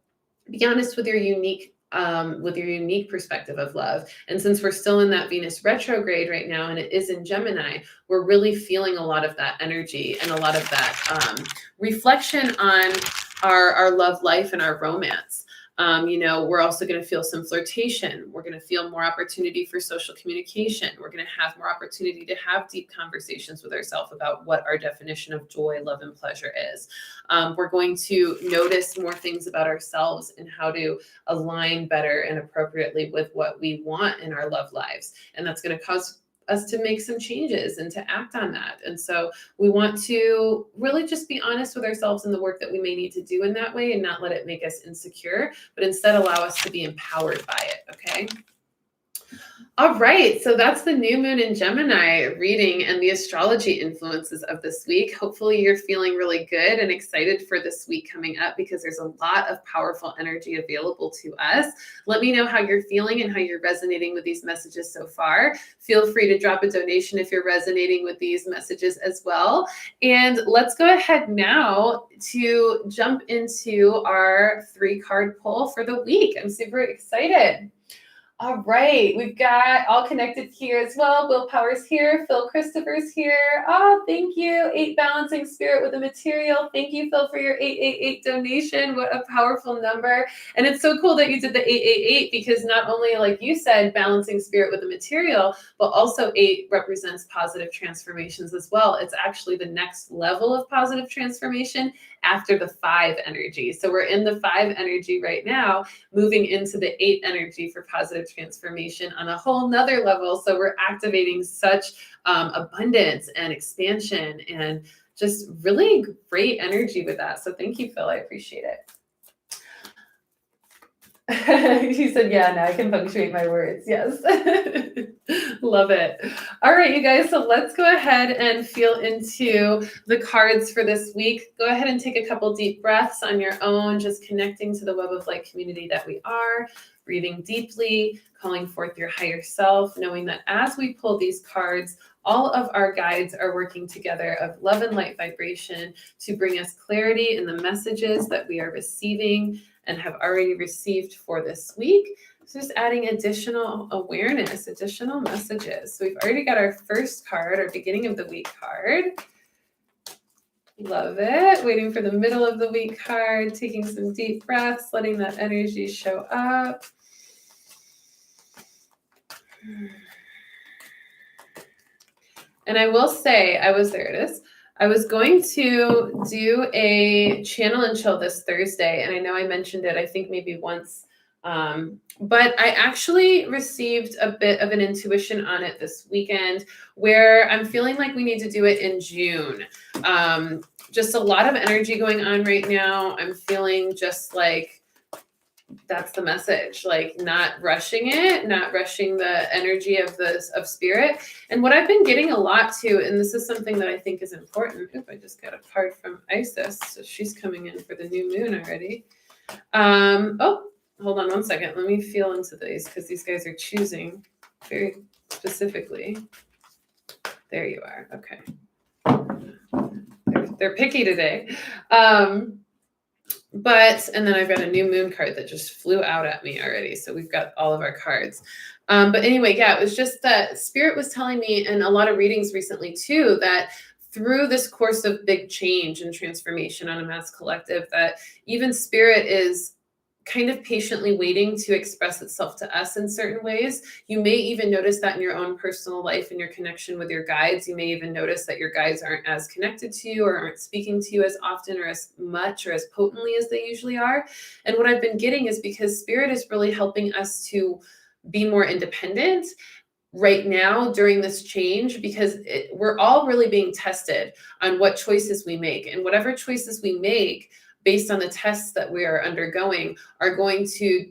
be honest with your unique perspective of love. And since we're still in that Venus retrograde right now, and it is in Gemini, we're really feeling a lot of that energy and a lot of that reflection on our love life and our romance. We're also going to feel some flirtation. We're going to feel more opportunity for social communication. We're going to have more opportunity to have deep conversations with ourselves about what our definition of joy, love, and pleasure is. We're going to notice more things about ourselves and how to align better and appropriately with what we want in our love lives. And that's going to cause us to make some changes and to act on that. And so we want to really just be honest with ourselves in the work that we may need to do in that way, and not let it make us insecure, but instead allow us to be empowered by it. Okay. All right, so that's the new moon in Gemini reading and the astrology influences of this week. Hopefully you're feeling really good and excited for this week coming up because there's a lot of powerful energy available to us. Let me know how you're feeling and how you're resonating with these messages so far. Feel free to drop a donation if you're resonating with these messages as well. And let's go ahead now to jump into our 3-card pull for the week. I'm super excited. All right, we've got all connected here as well. Will Power's here. Phil Christopher's here. Oh, thank you. 8 balancing spirit with the material. Thank you, Phil, for your 888 donation. What a powerful number. And it's so cool that you did the 888 because not only, like you said, balancing spirit with the material, but also 8 represents positive transformations as well. It's actually the next level of positive transformation after the 5 energy. So we're in the 5 energy right now, moving into the 8 energy for positive transformation on a whole nother level. So we're activating such abundance and expansion and just really great energy with that. So thank you, Phil. I appreciate it. She said, yeah, now I can punctuate my words. Yes. Love it. All right, you guys. So let's go ahead and feel into the cards for this week. Go ahead and take a couple deep breaths on your own, just connecting to the web of light community that we are, breathing deeply, calling forth your higher self, knowing that as we pull these cards, all of our guides are working together of love and light vibration to bring us clarity in the messages that we are receiving and have already received for this week. So just adding additional awareness, additional messages. So we've already got our first card, our beginning of the week card. Love it. Waiting for the middle of the week card, taking some deep breaths, letting that energy show up. And I will say, there it is. I was going to do a channel and chill this Thursday, and I know I mentioned it, I think maybe once, but I actually received a bit of an intuition on it this weekend where I'm feeling like we need to do it in June. Just a lot of energy going on right now. I'm feeling just like that's the message, like not rushing it, not rushing the energy of spirit. And what I've been getting a lot too, and this is something that I think is important. Oop, I just got a card from Isis. So she's coming in for the new moon already. Oh, hold on one second. Let me feel into these because these guys are choosing very specifically. There you are. Okay. They're picky today. And then I've got a new moon card that just flew out at me already. So we've got all of our cards. But anyway, yeah, it was just that Spirit was telling me in a lot of readings recently too, that through this course of big change and transformation on a mass collective, that even Spirit is kind of patiently waiting to express itself to us in certain ways. You may even notice that in your own personal life and your connection with your guides. You may even notice that your guides aren't as connected to you or aren't speaking to you as often or as much or as potently as they usually are. And what I've been getting is because Spirit is really helping us to be more independent right now during this change, because we're all really being tested on what choices we make, and whatever choices we make based on the tests that we are undergoing are going to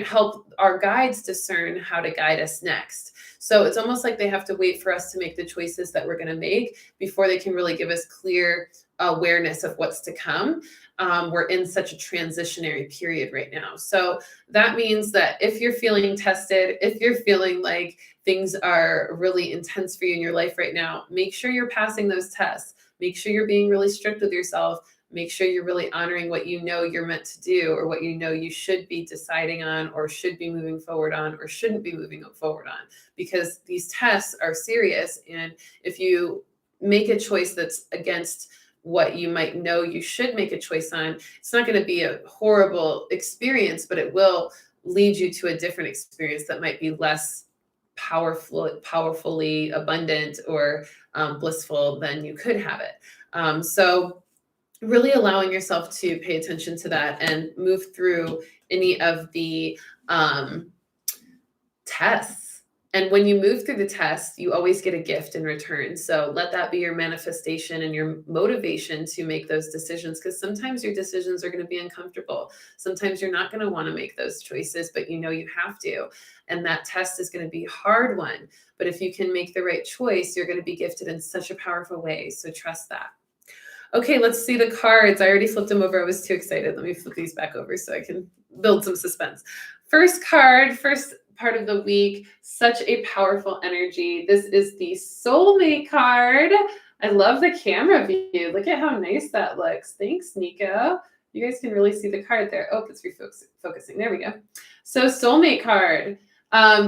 help our guides discern how to guide us next. So it's almost like they have to wait for us to make the choices that we're going to make before they can really give us clear awareness of what's to come. We're in such a transitionary period right now. So that means that if you're feeling tested, if you're feeling like things are really intense for you in your life right now, make sure you're passing those tests. Make sure you're being really strict with yourself. Make sure you're really honoring what you know you're meant to do, or what you know you should be deciding on, or should be moving forward on, or shouldn't be moving forward on, because these tests are serious. And if you make a choice that's against what you might know you should make a choice on, it's not going to be a horrible experience, but it will lead you to a different experience that might be less powerfully abundant or blissful than you could have it. So really allowing yourself to pay attention to that and move through any of the tests And when you move through the test, you always get a gift in return. So let that be your manifestation and your motivation to make those decisions, because sometimes your decisions are going to be uncomfortable. Sometimes you're not going to want to make those choices, but you know you have to. And that test is going to be a hard one. But if you can make the right choice, you're going to be gifted in such a powerful way. So trust that. Okay, let's see the cards. I already flipped them over. I was too excited. Let me flip these back over so I can build some suspense. First card, first part of the week, such a powerful energy. This is the Soulmate card. I love the camera view. Look at how nice that looks. Thanks, Nico. You guys can really see the card there. Oh, it's refocusing. There we go. So Soulmate card.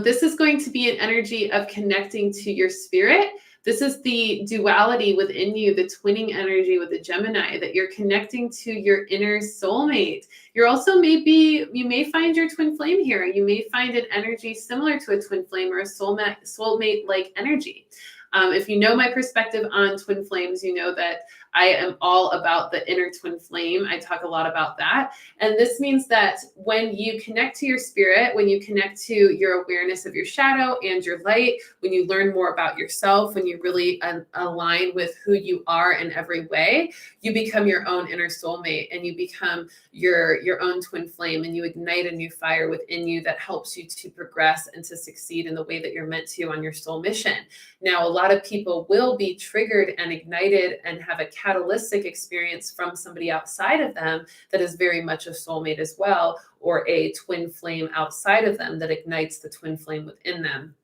This is going to be an energy of connecting to your spirit. This is the duality within you, the twinning energy with the Gemini, that you're connecting to your inner soulmate. You're also you may find your twin flame here. You may find an energy similar to a twin flame or a soulmate-like energy. If you know my perspective on twin flames, you know that I am all about the inner twin flame. I talk a lot about that. And this means that when you connect to your spirit, when you connect to your awareness of your shadow and your light, when you learn more about yourself, when you really align with who you are in every way, you become your own inner soulmate and you become your own twin flame, and you ignite a new fire within you that helps you to progress and to succeed in the way that you're meant to on your soul mission. Now, a lot of people will be triggered and ignited and have a catalytic experience from somebody outside of them that is very much a soulmate as well, or a twin flame outside of them that ignites the twin flame within them.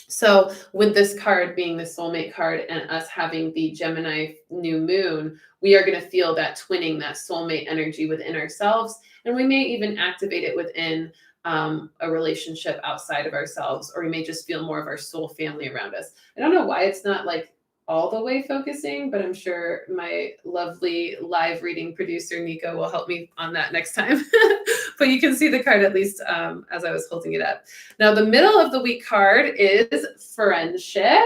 So with this card being the soulmate card and us having the Gemini new moon, we are going to feel that twinning, that soulmate energy within ourselves. And we may even activate it within a relationship outside of ourselves, or we may just feel more of our soul family around us. I don't know why it's not like all the way focusing, but I'm sure my lovely live reading producer, Nico, will help me on that next time. But you can see the card at least as I was holding it up. Now, the middle of the week card is friendship.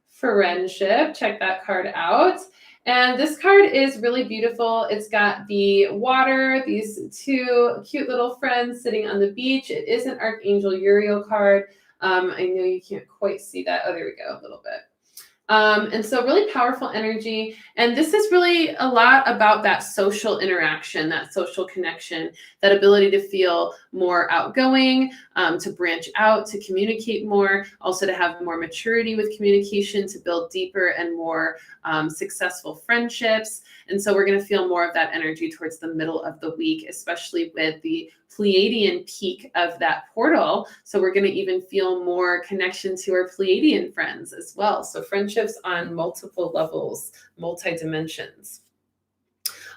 Friendship, check that card out. And this card is really beautiful. It's got the water, these two cute little friends sitting on the beach. It is an Archangel Uriel card. I know you can't quite see that. Oh, there we go, a little bit. And so really powerful energy. And this is really a lot about that social interaction, that social connection, that ability to feel more outgoing, to branch out, to communicate more, also to have more maturity with communication, to build deeper and more successful friendships. And so we're going to feel more of that energy towards the middle of the week, especially with the Pleiadian peak of that portal. So we're going to even feel more connection to our Pleiadian friends as well. So friendships on multiple levels, multi-dimensions.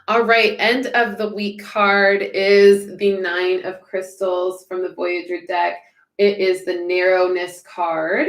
All right, end of the week card is the 9 of Crystals from the Voyager deck. It is the Narrowness card.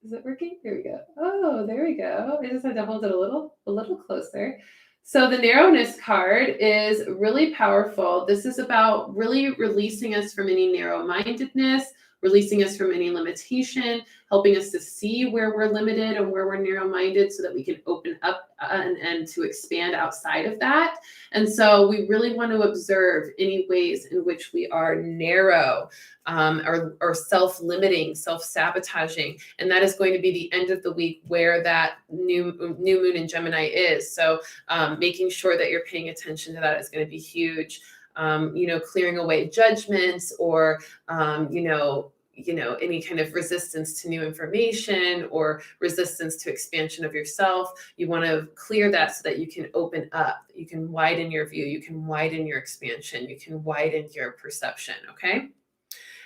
Is it working? Here we go. Oh, there we go. I just had to hold it a little closer. So the Narrowness card is really powerful. This is about really releasing us from any narrow-mindedness, releasing us from any limitation, helping us to see where we're limited and where we're narrow-minded so that we can open up and to expand outside of that. And so we really want to observe any ways in which we are narrow or self-limiting, self-sabotaging. And that is going to be the end of the week where that new moon in Gemini is. So making sure that you're paying attention to that is going to be huge. Clearing away judgments or, any kind of resistance to new information or resistance to expansion of yourself. You want to clear that so that you can open up, you can widen your view, you can widen your expansion, you can widen your perception, okay?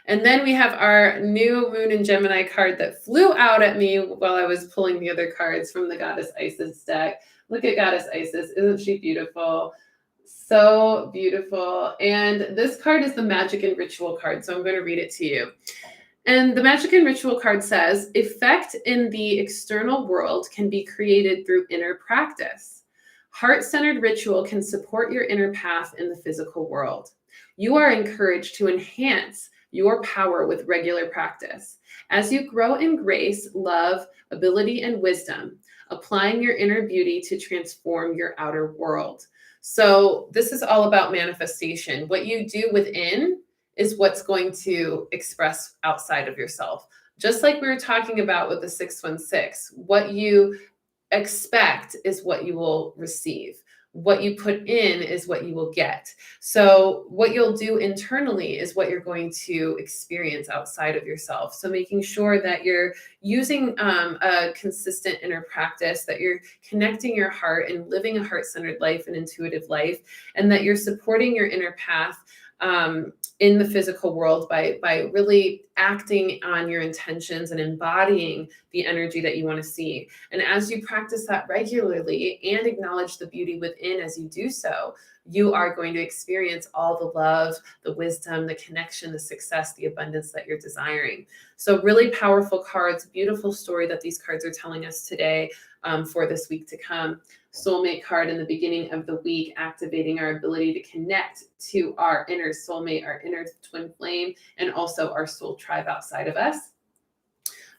And then we have our new moon in Gemini card that flew out at me while I was pulling the other cards from the Goddess Isis deck. Look at Goddess Isis. Isn't she beautiful? So beautiful. And this card is the Magick and Ritual card. So I'm going to read it to you. And the Magick and Ritual card says, effect in the external world can be created through inner practice. Heart-centered ritual can support your inner path in the physical world. You are encouraged to enhance your power with regular practice. As you grow in grace, love, ability, and wisdom, applying your inner beauty to transform your outer world. So this is all about manifestation. What you do within is what's going to express outside of yourself. Just like we were talking about with the 616, what you expect is what you will receive. What you put in is what you will get. So what you'll do internally is what you're going to experience outside of yourself. So making sure that you're using a consistent inner practice, that you're connecting your heart and living a heart-centered life, an intuitive life, and that you're supporting your inner path in the physical world by really acting on your intentions and embodying the energy that you want to see. And as you practice that regularly and acknowledge the beauty within as you do so, you are going to experience all the love, the wisdom, the connection, the success, the abundance that you're desiring. So really powerful cards, beautiful story that these cards are telling us today for this week to come. Soulmate card in the beginning of the week, activating our ability to connect to our inner soulmate, our inner twin flame, and also our soul tribe outside of us.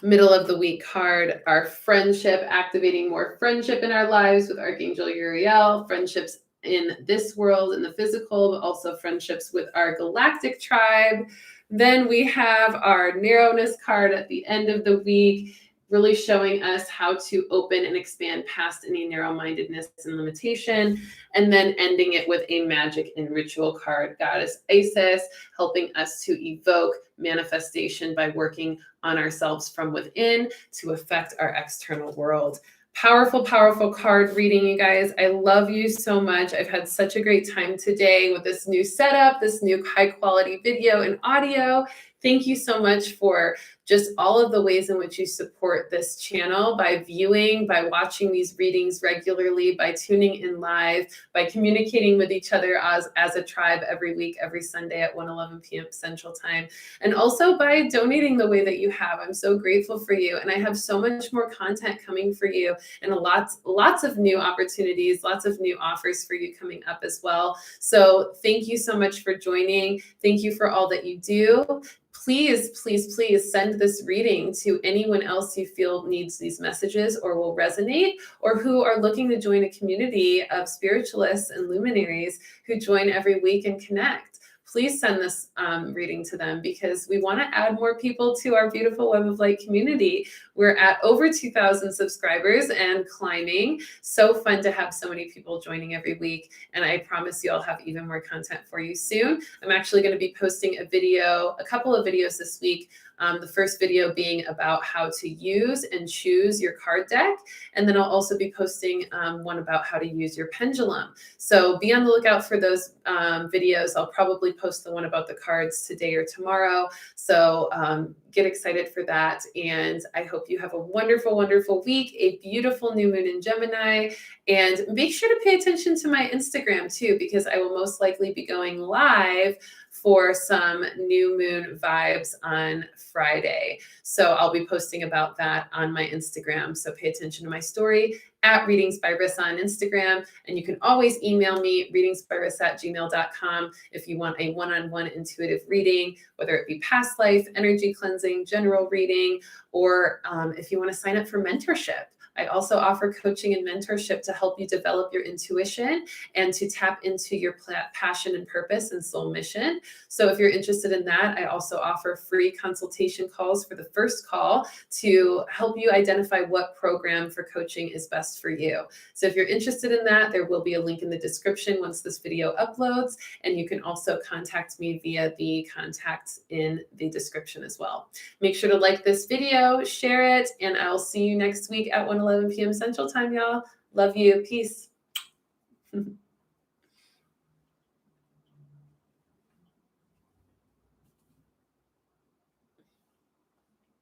Middle of the week card, our friendship, activating more friendship in our lives with Archangel Uriel, friendships in this world, in the physical, but also friendships with our galactic tribe. Then we have our narrowness card at the end of the week, really showing us how to open and expand past any narrow-mindedness and limitation, and then ending it with a magic and ritual card, Goddess Isis, helping us to evoke manifestation by working on ourselves from within to affect our external world. Powerful, powerful card reading, you guys. I love you so much. I've had such a great time today with this new setup, this new high quality video and audio. Thank you so much for just all of the ways in which you support this channel by viewing, by watching these readings regularly, by tuning in live, by communicating with each other as a tribe every week, every Sunday at 1:11 p.m. Central Time, and also by donating the way that you have. I'm so grateful for you, and I have so much more content coming for you, and lots of new opportunities, lots of new offers for you coming up as well. So thank you so much for joining. Thank you for all that you do. Please, please, please send this reading to anyone else you feel needs these messages or will resonate, or who are looking to join a community of spiritualists and luminaries who join every week and connect. Please send this reading to them, because we want to add more people to our beautiful Web of Light community. We're at over 2,000 subscribers and climbing. So fun to have so many people joining every week. And I promise you I'll have even more content for you soon. I'm actually going to be posting a couple of videos this week. The first video being about how to use and choose your card deck. And then I'll also be posting one about how to use your pendulum. So be on the lookout for those videos. I'll probably post the one about the cards today or tomorrow. So get excited for that. And I hope you have a wonderful, wonderful week, a beautiful new moon in Gemini. And make sure to pay attention to my Instagram too, because I will most likely be going live for some new moon vibes on Friday. So I'll be posting about that on my Instagram. So pay attention to my story at Readings by Rissa on Instagram. And you can always email me, readingsbyrissa@gmail.com, if you want a one-on-one intuitive reading, whether it be past life, energy cleansing, general reading, or if you want to sign up for mentorship. I also offer coaching and mentorship to help you develop your intuition and to tap into your passion and purpose and soul mission. So if you're interested in that, I also offer free consultation calls for the first call to help you identify what program for coaching is best for you. So if you're interested in that, there will be a link in the description once this video uploads, and you can also contact me via the contacts in the description as well. Make sure to like this video, share it, and I'll see you next week at 1:11 p.m. Central Time, y'all. Love you. Peace.